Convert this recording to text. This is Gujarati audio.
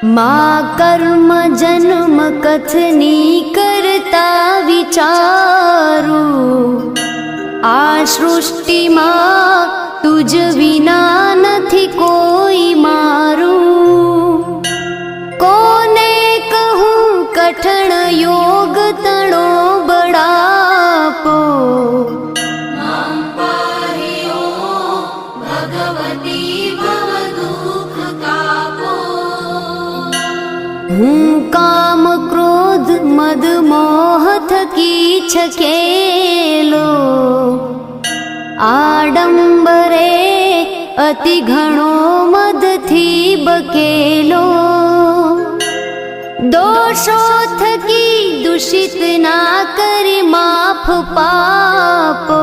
मा કર્મ જન્મ કથની કરતા વિચારું, આ સૃષ્ટિમાં તુજ વિના નથી કોઈ મારું. કોને કહું કઠણ યોગ તણો બળાપો, હું કામ ક્રોધ મદ મોહ થકી છકેલો, આડંબરે અતિ ઘણો મદથી બકેલો. દોષો થકી દૂષિત ના કરી માફ પાપો,